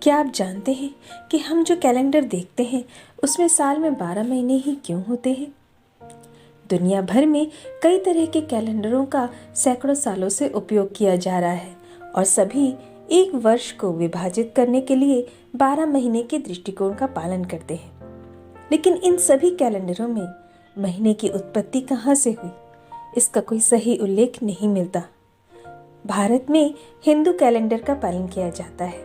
क्या आप जानते हैं कि हम जो कैलेंडर देखते हैं उसमें साल में 12 महीने ही क्यों होते हैं? दुनिया भर में कई तरह के कैलेंडरों का सैकड़ों सालों से उपयोग किया जा रहा है और सभी एक वर्ष को विभाजित करने के लिए 12 महीने के दृष्टिकोण का पालन करते हैं। लेकिन इन सभी कैलेंडरों में महीने की उत्पत्ति कहाँ से हुई, इसका कोई सही उल्लेख नहीं मिलता। भारत में हिंदू कैलेंडर का पालन किया जाता है,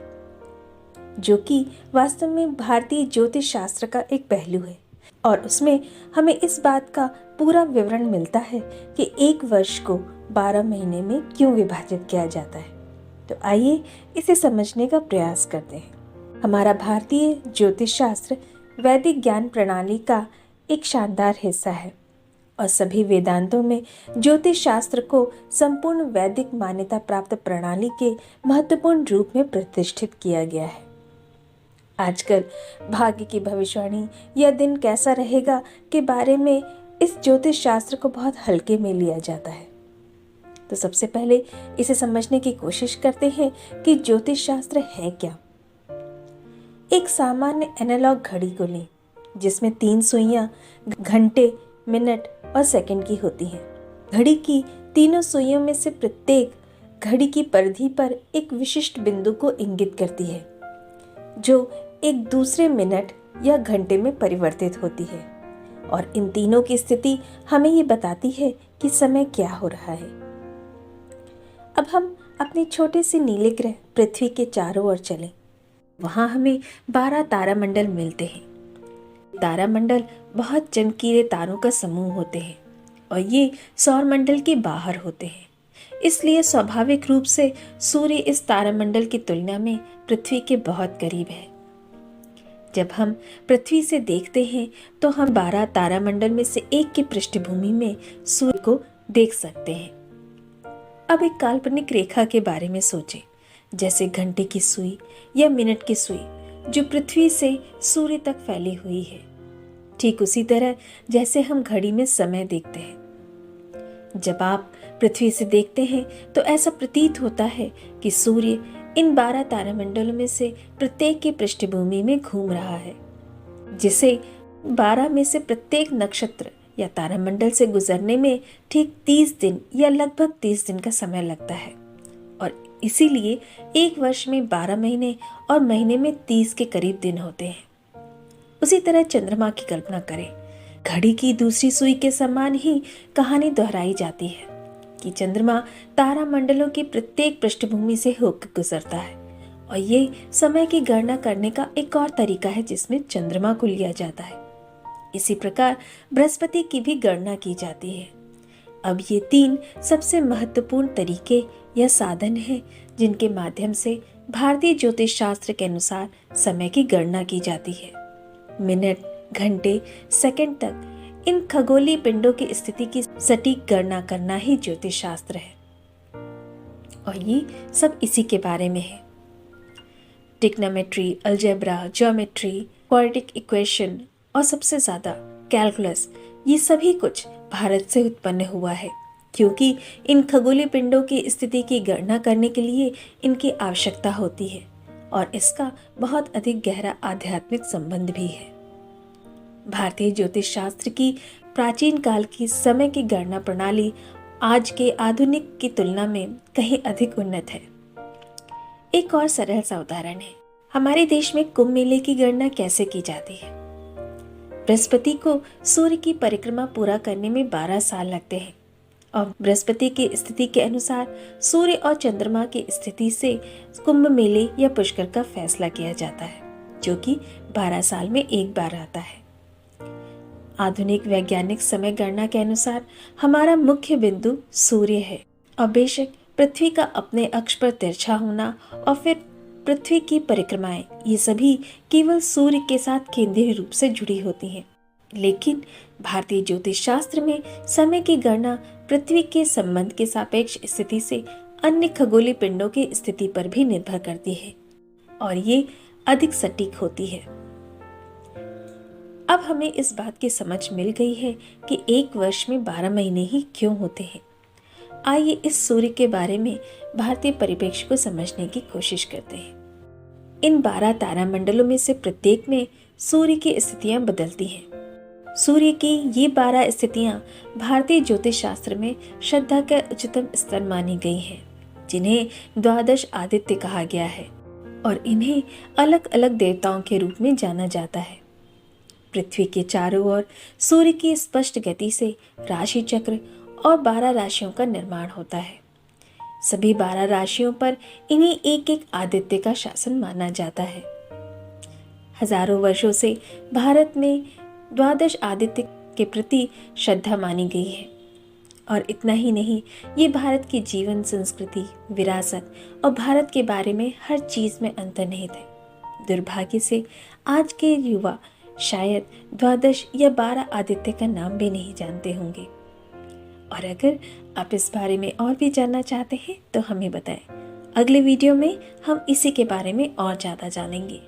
जो कि वास्तव में भारतीय ज्योतिष शास्त्र का एक पहलू है और उसमें हमें इस बात का पूरा विवरण मिलता है कि एक वर्ष को 12 महीने में क्यों विभाजित किया जाता है। तो आइए इसे समझने का प्रयास करते हैं। हमारा भारतीय ज्योतिष शास्त्र वैदिक ज्ञान प्रणाली का एक शानदार हिस्सा है और सभी वेदांतों में ज्योतिष शास्त्र को संपूर्ण वैदिक मान्यता प्राप्त प्रणाली के महत्वपूर्ण रूप में प्रतिष्ठित किया गया है। आजकल भाग्य की भविष्यवाणी या दिन कैसा रहेगा के बारे में इस ज्योतिष शास्त्र को बहुत हल्के में लिया जाता है। तो सबसे पहले इसे समझने की कोशिश करते हैं कि ज्योतिष शास्त्र है क्या। एक सामान्य एनालॉग घड़ी को लें, जिसमें 3 सुइयां घंटे, मिनट और सेकंड की होती हैं। घड़ी की तीनों सुइयों में से प्रत्येक घड़ी की परिधि पर एक विशिष्ट बिंदु को इंगित करती है, जो एक दूसरे मिनट या घंटे में परिवर्तित होती है और इन तीनों की स्थिति हमें ये बताती है कि समय क्या हो रहा है। अब हम अपने छोटे से नीले ग्रह पृथ्वी के चारों ओर चलें। वहां हमें 12 तारामंडल मिलते हैं। तारामंडल बहुत चमकीले तारों का समूह होते हैं और ये सौरमंडल के बाहर होते हैं। इसलिए स्वाभाविक रूप से सूर्य इस तारामंडल की तुलना में पृथ्वी के बहुत करीब है। जब हम पृथ्वी से देखते हैं तो हम 12 तारामंडल में से एक की पृष्ठभूमि में सूर्य को देख सकते हैं। अब एक काल्पनिक रेखा के बारे में सोचें, जैसे घंटे की सुई या मिनट की सुई जो पृथ्वी से सूर्य तक फैली हुई है। ठीक उसी तरह जैसे हम घड़ी में समय देखते हैं। जब आप पृथ्वी से देखते हैं तो ऐसा प्रतीत होता है कि सूर्य इन 12 तारामंडलों में से प्रत्येक की पृष्ठभूमि में घूम रहा है, जिसे 12 में से प्रत्येक नक्षत्र या तारामंडल से गुजरने में ठीक 30 दिन या लगभग 30 दिन का समय लगता है और इसीलिए एक वर्ष में 12 महीने और महीने में 30 के करीब दिन होते हैं। उसी तरह चंद्रमा की कल्पना करें। घड़ी की दूसरी सुई के समान ही कहानी दोहराई जाती है कि चंद्रमा तारामंडलों की प्रत्येक पृष्ठभूमि से होकर गुजरता है और ये समय की गणना करने का एक और तरीका है जिसमें चंद्रमा को लिया जाता है। इसी प्रकार बृहस्पति की भी गणना की जाती है। अब ये 3 सबसे महत्वपूर्ण तरीके या साधन हैं जिनके माध्यम से भारतीय ज्योतिष शास्त्र के अनुसार समय की गणना की जाती है। मिनट, घंटे, सेकंड तक इन खगोलीय पिंडों की स्थिति की सटीक गणना करना ही ज्योतिष शास्त्र है और ये सब इसी के बारे में है। Trigonometry, algebra, geometry, quadratic equation और सबसे ज़्यादा कैलकुलस, ये सभी कुछ भारत से उत्पन्न हुआ है, क्योंकि इन खगोलीय पिंडों की स्थिति की गणना करने के लिए इनकी आवश्यकता होती है और इसका बहुत अधिक गहरा आध्यात्मिक संबंध भी है। भारतीय ज्योतिष शास्त्र की प्राचीन काल की समय की गणना प्रणाली आज के आधुनिक की तुलना में कहीं अधिक उन्नत है। एक और सरल सा उदाहरण है, हमारे देश में कुंभ मेले की गणना कैसे की जाती है। बृहस्पति को सूर्य की परिक्रमा पूरा करने में 12 साल लगते हैं और बृहस्पति की स्थिति के अनुसार सूर्य और चंद्रमा की स्थिति से कुंभ मेले या पुष्कर का फैसला किया जाता है, जो कि 12 साल में एक बार आता है। आधुनिक वैज्ञानिक समय गणना के अनुसार हमारा मुख्य बिंदु सूर्य है और बेशक पृथ्वी का अपने अक्ष पर तिरछा होना और फिर पृथ्वी की परिक्रमाएं, ये सभी केवल सूर्य के साथ केंद्रीय रूप से जुड़ी होती हैं। लेकिन भारतीय ज्योतिष शास्त्र में समय की गणना पृथ्वी के संबंध के सापेक्ष स्थिति से अन्य खगोलीय पिंडों की स्थिति पर भी निर्भर करती है और ये अधिक सटीक होती है। अब हमें इस बात की समझ मिल गई है कि एक वर्ष में 12 महीने ही क्यों होते हैं। आइए इस सूर्य के बारे में भारतीय परिप्रेक्ष्य को समझने की कोशिश करते हैं। इन 12 तारामंडलों में से प्रत्येक में सूर्य की स्थितियां बदलती हैं। सूर्य की ये 12 स्थितियां भारतीय ज्योतिष शास्त्र में श्रद्धा का उच्चतम स्तर मानी गई हैं, जिन्हें द्वादश आदित्य कहा गया है और इन्हें अलग अलग देवताओं के रूप में जाना जाता है। पृथ्वी के चारों ओर सूर्य की स्पष्ट गति से राशि चक्र और 12 राशियों का निर्माण होता है। सभी 12 राशियों पर इन्हीं एक एक आदित्य का शासन माना जाता है। हजारों वर्षों से भारत में द्वादश आदित्य के प्रति श्रद्धा मानी गई है और इतना ही नहीं, ये भारत की जीवन, संस्कृति, विरासत और भारत के बारे में हर चीज में अंतर्निहित है। दुर्भाग्य से आज के युवा शायद द्वादश या 12 आदित्य का नाम भी नहीं जानते होंगे। और अगर आप इस बारे में और भी जानना चाहते हैं तो हमें बताएं। अगले वीडियो में हम इसी के बारे में और ज़्यादा जानेंगे।